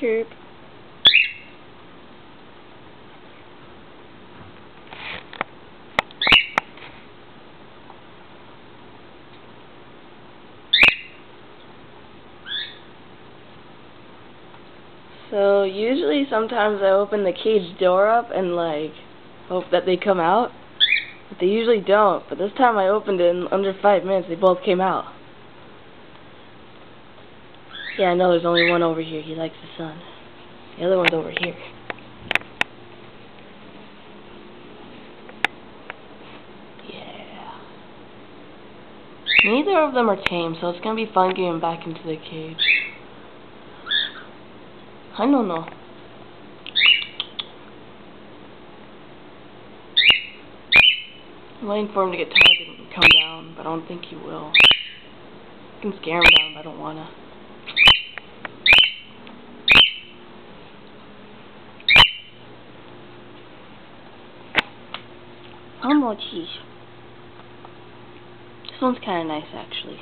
chirp. So usually sometimes I open the cage door up and like hope that they come out, but they usually don't. But this time I opened it and under 5 minutes they both came out. Yeah, I know there's only one over here. He likes the sun. The other one's over here. Yeah. Neither of them are tame, so it's gonna be fun getting back into the cage. I don't know. I'm waiting for him to get tired and come down, but I don't think he will. I can scare him down, but I don't wanna. Mochi. This one's kinda nice, actually.